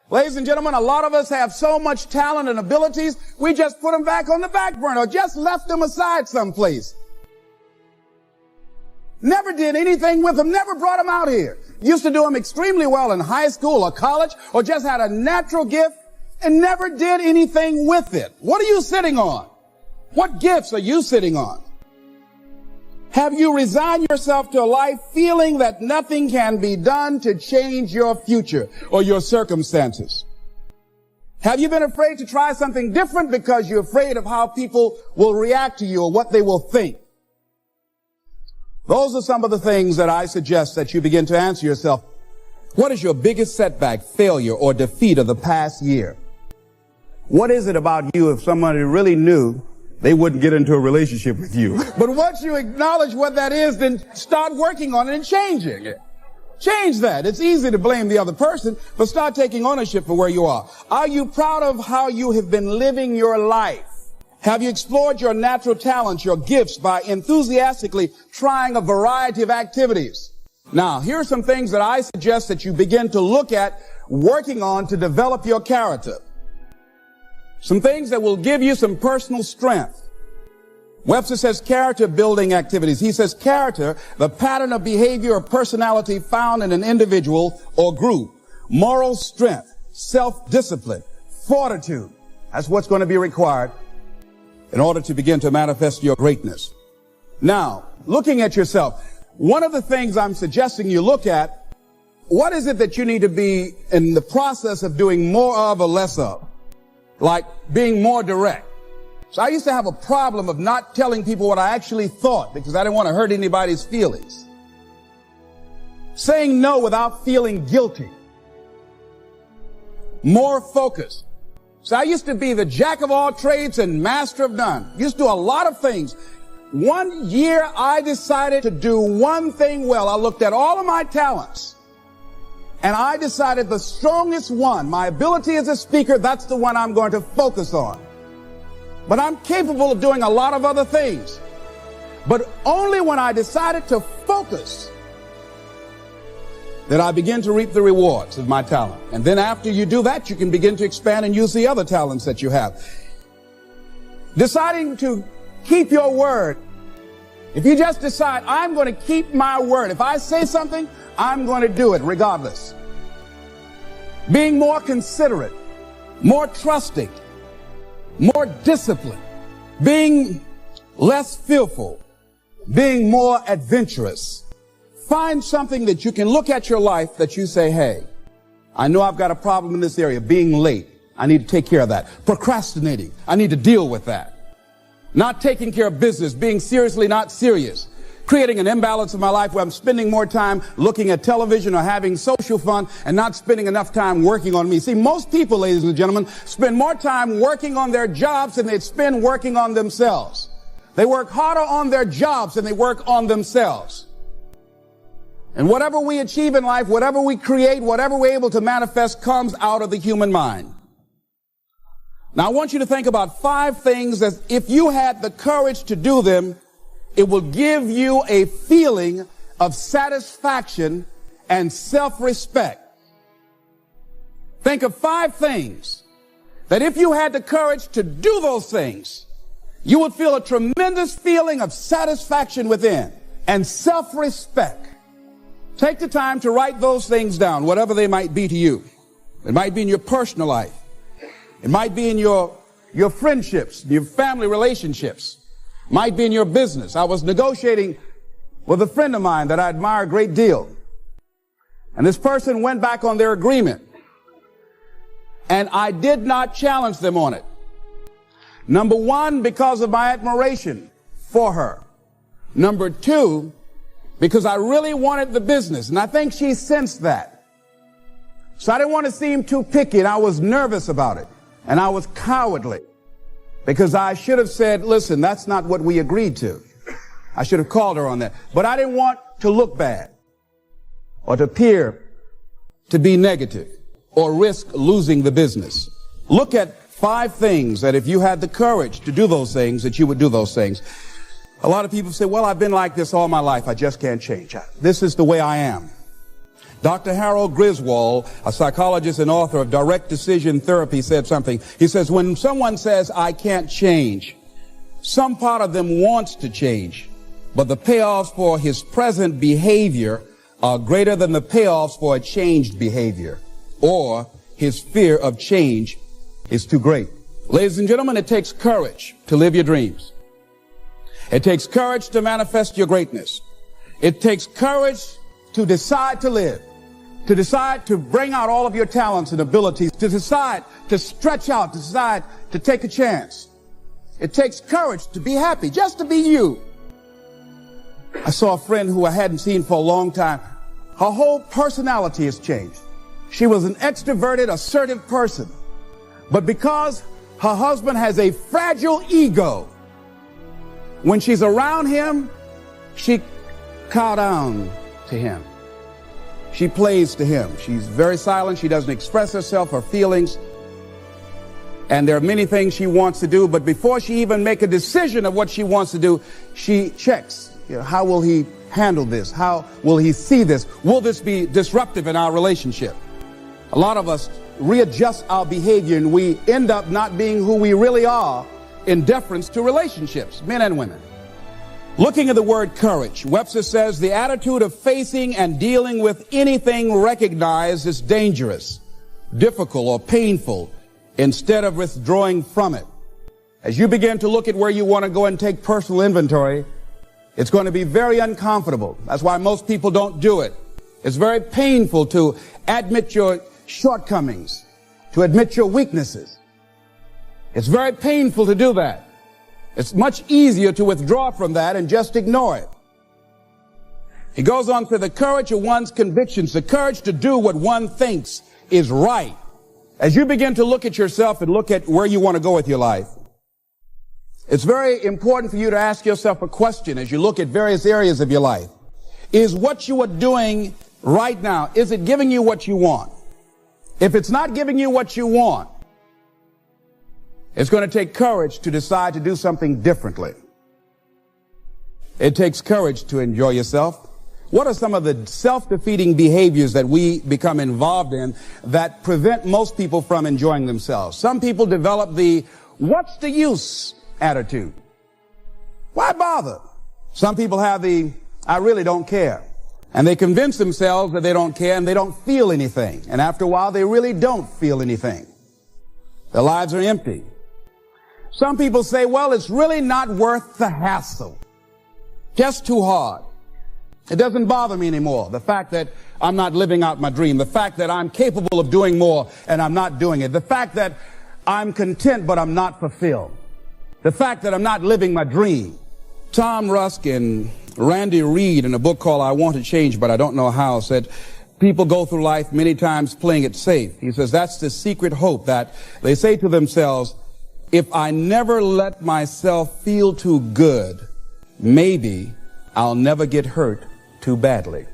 Ladies and gentlemen, a lot of us have so much talent and abilities, we just put them back on the back burner or just left them aside someplace. Never did anything with them, never brought them out here. Used to do them extremely well in high school or college or just had a natural gift and never did anything with it. What are you sitting on? What gifts are you sitting on? Have you resigned yourself to a life feeling that nothing can be done to change your future or your circumstances? Have you been afraid to try something different because you're afraid of how people will react to you or what they will think? Those are some of the things that I suggest that you begin to answer yourself. What is your biggest setback, failure, or defeat of the past year? What is it about you if somebody really knew they wouldn't get into a relationship with you? But once you acknowledge what that is, then start working on it and changing it. Change that. It's easy to blame the other person, but start taking ownership for where you are. Are you proud of how you have been living your life? Have you explored your natural talents, your gifts, by enthusiastically trying a variety of activities? Now, here are some things that I suggest that you begin to look at working on to develop your character. Some things that will give you some personal strength. Webster says character building activities. He says character, the pattern of behavior or personality found in an individual or group. Moral strength, self-discipline, fortitude. That's what's going to be required in order to begin to manifest your greatness. Now, looking at yourself, one of the things I'm suggesting you look at, what is it that you need to be in the process of doing more of or less of? Like being more direct. So I used to have a problem of not telling people what I actually thought because I didn't want to hurt anybody's feelings. Saying no without feeling guilty. More focus. So I used to be the jack of all trades and master of none. Used to do a lot of things. One year I decided to do one thing well. I looked at all of my talents. And I decided the strongest one, my ability as a speaker, that's the one I'm going to focus on. But I'm capable of doing a lot of other things. But only when I decided to focus did I begin to reap the rewards of my talent. And then after you do that, you can begin to expand and use the other talents that you have. Deciding to keep your word. If you just decide, I'm going to keep my word. If I say something, I'm going to do it regardless. Being more considerate, more trusting, more disciplined, being less fearful, being more adventurous. Find something that you can look at your life that you say, hey, I know I've got a problem in this area, being late. I need to take care of that. Procrastinating. I need to deal with that. Not taking care of business, being seriously not serious. Creating an imbalance in my life where I'm spending more time looking at television or having social fun and not spending enough time working on me. See, most people, ladies and gentlemen, spend more time working on their jobs than they spend working on themselves. They work harder on their jobs than they work on themselves. And whatever we achieve in life, whatever we create, whatever we're able to manifest comes out of the human mind. Now, I want you to think about 5 things that if you had the courage to do them, it will give you a feeling of satisfaction and self-respect. Think of 5 things that if you had the courage to do those things, you would feel a tremendous feeling of satisfaction within and self-respect. Take the time to write those things down, whatever they might be to you. It might be in your personal life. It might be in your friendships, your family relationships. Might be in your business. I was negotiating with a friend of mine that I admire a great deal. And this person went back on their agreement. And I did not challenge them on it. Number 1, because of my admiration for her. Number 2, because I really wanted the business. And I think she sensed that. So I didn't want to seem too picky, and I was nervous about it. And I was cowardly. Because I should have said, listen, that's not what we agreed to. I should have called her on that. But I didn't want to look bad or to appear to be negative or risk losing the business. Look at 5 things that if you had the courage to do those things, that you would do those things. A lot of people say, well, I've been like this all my life. I just can't change. This is the way I am. Dr. Harold Griswold, a psychologist and author of Direct Decision Therapy, said something. He says, when someone says, I can't change, some part of them wants to change, but the payoffs for his present behavior are greater than the payoffs for a changed behavior, or his fear of change is too great. Ladies and gentlemen, it takes courage to live your dreams. It takes courage to manifest your greatness. It takes courage to decide to live, to decide to bring out all of your talents and abilities, to decide to stretch out, to decide to take a chance. It takes courage to be happy, just to be you. I saw a friend who I hadn't seen for a long time. Her whole personality has changed. She was an extroverted, assertive person. But because her husband has a fragile ego, when she's around him, she cows down to him. She plays to him. She's very silent. She doesn't express herself, her feelings. And there are many things she wants to do, but before she even make a decision of what she wants to do, she checks. How will he handle this? How will he see this? Will this be disruptive in our relationship? A lot of us readjust our behavior and we end up not being who we really are in deference to relationships, men and women. Looking at the word courage, Webster says the attitude of facing and dealing with anything recognized as dangerous, difficult, or painful, instead of withdrawing from it. As you begin to look at where you want to go and take personal inventory, it's going to be very uncomfortable. That's why most people don't do it. It's very painful to admit your shortcomings, to admit your weaknesses. It's very painful to do that. It's much easier to withdraw from that and just ignore it. He goes on to the courage of one's convictions, the courage to do what one thinks is right. As you begin to look at yourself and look at where you want to go with your life, it's very important for you to ask yourself a question as you look at various areas of your life. Is what you are doing right now, is it giving you what you want? If it's not giving you what you want, it's going to take courage to decide to do something differently. It takes courage to enjoy yourself. What are some of the self-defeating behaviors that we become involved in that prevent most people from enjoying themselves? Some people develop the what's the use attitude. Why bother? Some people have the I really don't care. And they convince themselves that they don't care and they don't feel anything. And after a while, they really don't feel anything. Their lives are empty. Some people say, well, it's really not worth the hassle. Just too hard. It doesn't bother me anymore. The fact that I'm not living out my dream. The fact that I'm capable of doing more and I'm not doing it. The fact that I'm content but I'm not fulfilled. The fact that I'm not living my dream. Tom Rusk and Randy Reed in a book called I Want to Change But I Don't Know How said people go through life many times playing it safe. He says that's the secret hope, that they say to themselves, if I never let myself feel too good, maybe I'll never get hurt too badly.